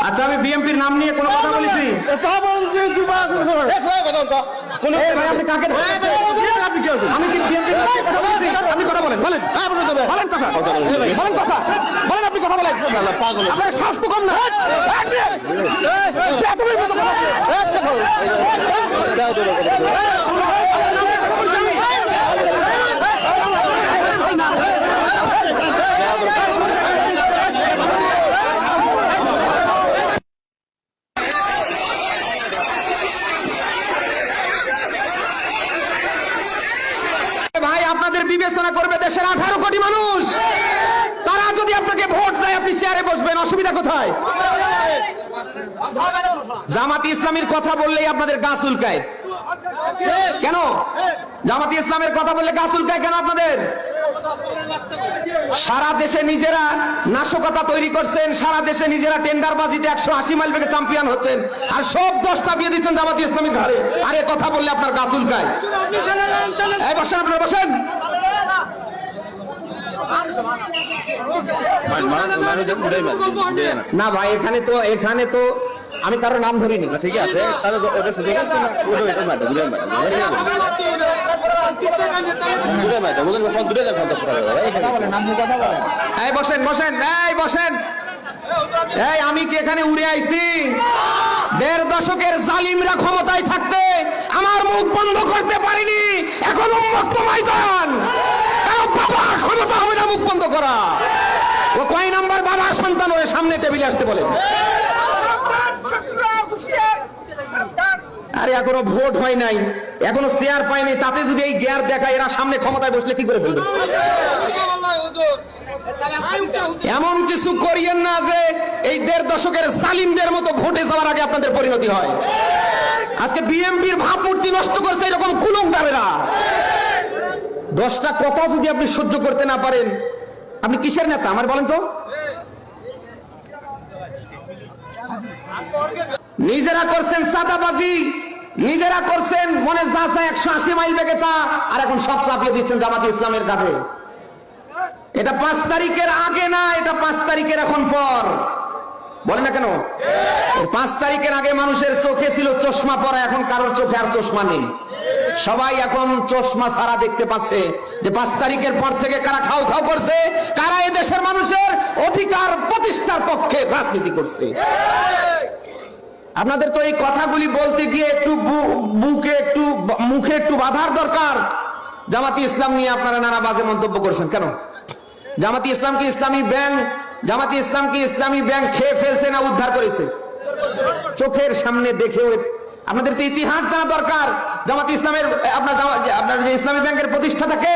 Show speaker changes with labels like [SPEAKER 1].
[SPEAKER 1] আচ্ছা আমি বিএনপির নাম নিয়ে কোনো কথা বলেছি? আপনি কাকে আমি কি বিএনপির নাম নিয়ে কথা বলেছি? আপনি কথা বলেন, বলেন বলেন কথা বলেন কথা বলেন, আপনি কথা বলেন। আপনার শ্বাস তো কম না। ভাই আপনাদের বিবেচনা করবে দেশের 18 কোটি মানুষ। তারা যদি আপনাকে ভোট দেয় আপনি চেয়ারে বসবেন, অসুবিধা কোথায়? জামাতি ইসলামীর কথা বললেই আপনাদের গা চুলকায় কেন? জামাতি ইসলামের কথা বললে গা চুলকায় কেন আপনাদের? সারা দেশে নিজেরা নাশকতা তৈরি করছেন, সারা দেশে নিজেরা টেন্ডারবাজিতে 180 মাইল বেগে চ্যাম্পিয়ন হচ্ছেন, আর সব দোষ চাপিয়ে দিচ্ছেন জামাতি ইসলামীর ঘাড়ে। আর এই কথা বললে আপনার গা চুলকায়। এই বসেন, আপনারা বসেন। না ভাই, এখানে তো আমি কারো নাম ধরিনি। ঠিক আছে, বসেন বসেন, এই বসেন। এই আমি কি এখানে উড়ে আইছি? 1.5 দশকের জালিমরা ক্ষমতায় থাকতে আমার মুখ বন্ধ করতে পারিনি। এখন উন্মুক্ত ময়দান, বাবা ক্ষমতা হবে না মুখ বন্ধ করা। ও কয় নাম্বার বাবা সন্তান ওর সামনে টেবিলে আসতে বলে। আরে এখনো ভোট হয় নাই, এখনো চেয়ার পায়নি, তাতে যদি এই গিয়ার দেখায় এরা সামনে ক্ষমতায় বসলে কি করে ফেলবে? এমন কিছু করিয়েন না যে এই 1.5 দশকের জালিমদের মতো ভোটে যাওয়ার আগে আপনাদের পরিণতি হয়। আজকে বিএনপির ভাবমূর্তি নষ্ট করছে এরকম কুলঙ্গারেরা। 10টা কথা যদি আপনি সহ্য করতে না পারেন, আপনি কিসের নেতা আমার বলেন তো? নিজেরা করছেন চাঁদাবাজি, নিজেরা করছেন মনে যা চায় 180 মাইল বেগে তা, আর এখন সব চাপিয়ে দিচ্ছেন জামাতে ইসলামের কাছে। এটা 5 তারিখের আগে না, এটা 5 তারিখের এখন পর। বলেন না কেন? 5 তারিখের আগে মানুষের চোখে ছিল চশমা পরা, এখন কারোর চোখে আর চশমা নেই। সবাই এখন চশমা ছাড়া দেখতে পাচ্ছে যে 5 তারিখের পর থেকে কারা খাও খাও করছে, কারা এই দেশের মানুষের অধিকার প্রতিষ্ঠার পক্ষে রাজনীতি করছে। আপনাদের তো এই কথাগুলি বলতে গিয়ে একটু মুখে একটু বাধার দরকার। জামাতি ইসলাম নিয়ে আপনারা নানা বাজে মন্তব্য করছেন কেন? জামাতি ইসলাম কি ইসলামী ব্যাংক? জামাতি ইসলাম কি ইসলামী ব্যাংক খেয়ে ফেলছে না উদ্ধার করেছে? চোখের সামনে দেখেও আপনাদের তো ইতিহাস জানা দরকার। জামাতি ইসলামের আপনার যে ইসলামী ব্যাংকের প্রতিষ্ঠাতাকে